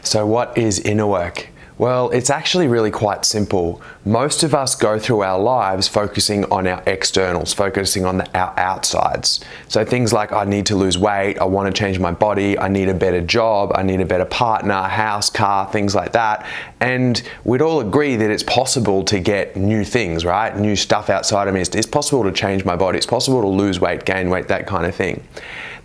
So what is inner work? Well, it's actually really quite simple. Most of us go through our lives focusing on our externals, focusing on our outsides. So things like, I need to lose weight, I want to change my body, I need a better job, I need a better partner, house, car, things like that. And we'd all agree that it's possible to get new things, right? New stuff outside of me. It's possible to change my body. It's possible to lose weight, gain weight, that kind of thing.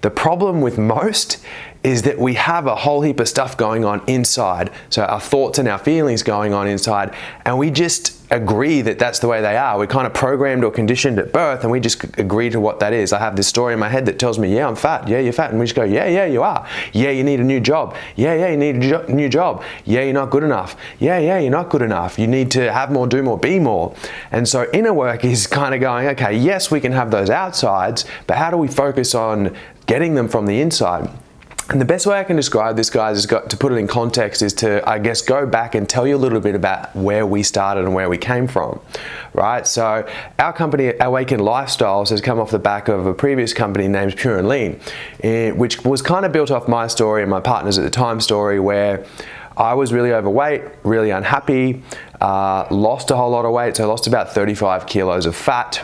The problem with most is that we have a whole heap of stuff going on inside. So our thoughts and our feelings going on inside, and we just agree that that's the way they are. We're kind of programmed or conditioned at birth, and we just agree to what that is. I have this story in my head that tells me, yeah, I'm fat. Yeah, you're fat. And we just go, yeah, yeah, you are. Yeah, you need a new job. Yeah, yeah, you need a new job. Yeah, you're not good enough. Yeah, yeah, you're not good enough. You need to have more, do more, be more. And so inner work is kind of going, okay, yes, we can have those outsides, but how do we focus on getting them from the inside? And the best way I can describe this, guys, is to put it in context, is to, I guess, go back and tell you a little bit about where we started and where we came from, right? So our company, Awaken Lifestyles, has come off the back of a previous company named Pure and Lean, which was kind of built off my story and my partner's at the time story, where I was really overweight, really unhappy, lost a whole lot of weight. So I lost about 35 kilos of fat.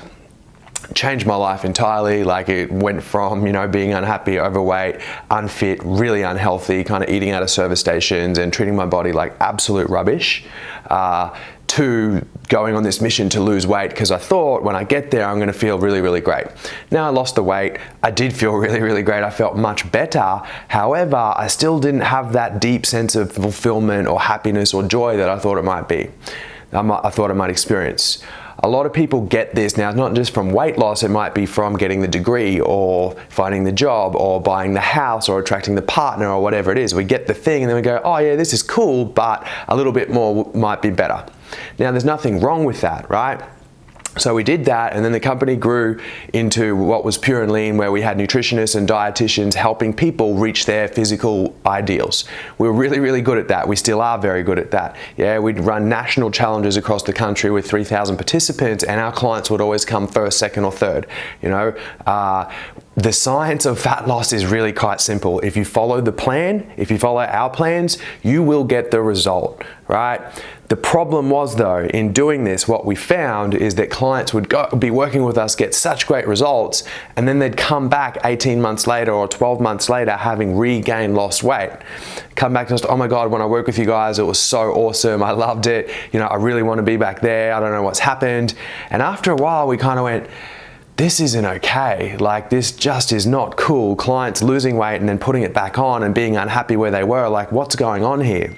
Changed my life entirely. Like, it went from, being unhappy, overweight, unfit, really unhealthy, kind of eating out of service stations and treating my body like absolute rubbish, to going on this mission to lose weight, because I thought when I get there I'm going to feel really, really great. Now I lost the weight, I did feel really, really great. I felt much better. However, I still didn't have that deep sense of fulfillment or happiness or joy that I thought it might be. I thought I might experience. A lot of people get this now, not just from weight loss, it might be from getting the degree or finding the job or buying the house or attracting the partner or whatever it is. We get the thing and then we go, oh yeah, this is cool, but a little bit more might be better. Now there's nothing wrong with that, right? So we did that, and then the company grew into what was Pure and Lean, where we had nutritionists and dietitians helping people reach their physical ideals. We were really, really good at that. We still are very good at that. Yeah, we'd run national challenges across the country with 3,000 participants, and our clients would always come first, second, or third. The science of fat loss is really quite simple. If you follow the plan, if you follow our plans, you will get the result, right? The problem was, though, in doing this, what we found is that clients would be working with us, get such great results, and then they'd come back 18 months later or 12 months later having regained lost weight. Come back to us, oh my God, when I worked with you guys, it was so awesome. I loved it. I really want to be back there. I don't know what's happened. And after a while, we kind of went, this isn't okay. Like, this just is not cool. Clients losing weight and then putting it back on and being unhappy where they were. Like, what's going on here?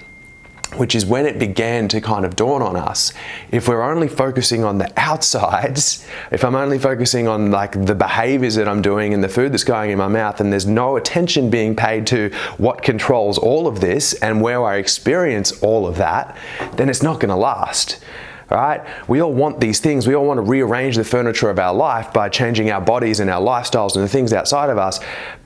Which is when it began to kind of dawn on us. If we're only focusing on the outsides, if I'm only focusing on like the behaviors that I'm doing and the food that's going in my mouth, and there's no attention being paid to what controls all of this and where I experience all of that, then it's not gonna last. Right? We all want these things. We all want to rearrange the furniture of our life by changing our bodies and our lifestyles and the things outside of us.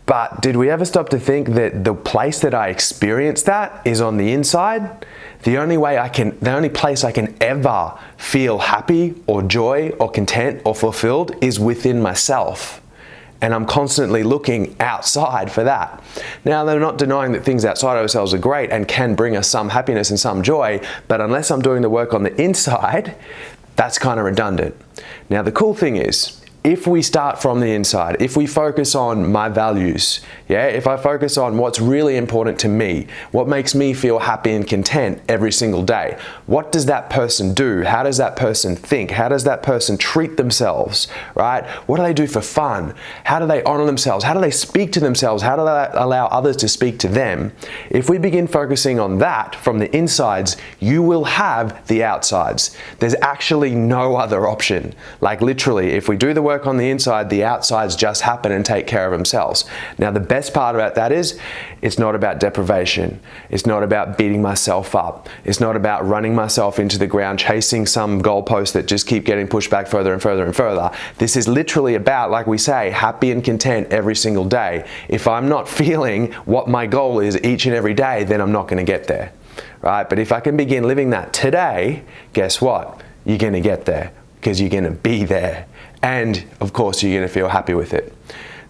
But did we ever stop to think that the place that I experience that is on the inside? The only place I can ever feel happy or joy or content or fulfilled is within myself. And I'm constantly looking outside for that. Now, they're not denying that things outside of ourselves are great and can bring us some happiness and some joy, but unless I'm doing the work on the inside, that's kind of redundant. Now, the cool thing is, if we start from the inside, if we focus on my values, if I focus on what's really important to me, what makes me feel happy and content every single day, what does that person do? How does that person think? How does that person treat themselves, right? What do they do for fun? How do they honor themselves? How do they speak to themselves? How do they allow others to speak to them? If we begin focusing on that from the insides, you will have the outsides. There's actually no other option. Like, literally, if we do the work on the inside, the outsides just happen and take care of themselves. Now, the best part about that is, it's not about deprivation. It's not about beating myself up. It's not about running myself into the ground, chasing some goalposts that just keep getting pushed back further and further and further. This is literally about, like we say, happy and content every single day. If I'm not feeling what my goal is each and every day, then I'm not going to get there, right? But if I can begin living that today, guess what? You're going to get there, because you're going to be there. And of course, you're going to feel happy with it.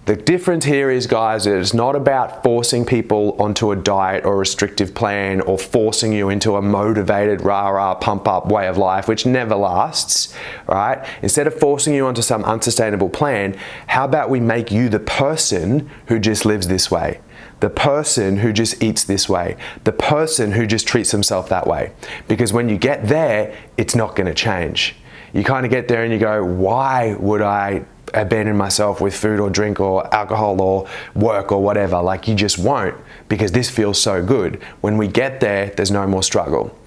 The difference here is, guys, it's not about forcing people onto a diet or a restrictive plan or forcing you into a motivated rah-rah pump up way of life, which never lasts, right? Instead of forcing you onto some unsustainable plan, how about we make you the person who just lives this way? The person who just eats this way, the person who just treats himself that way. Because when you get there, it's not going to change. You kind of get there and you go, why would I abandon myself with food or drink or alcohol or work or whatever? Like, you just won't, because this feels so good. When we get there, there's no more struggle.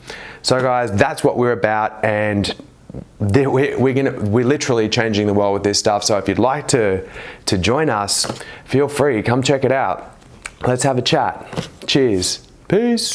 So guys, that's what we're about, and we're literally changing the world with this stuff. So if you'd like to join us, feel free, come check it out. Let's have a chat. Cheers. Peace.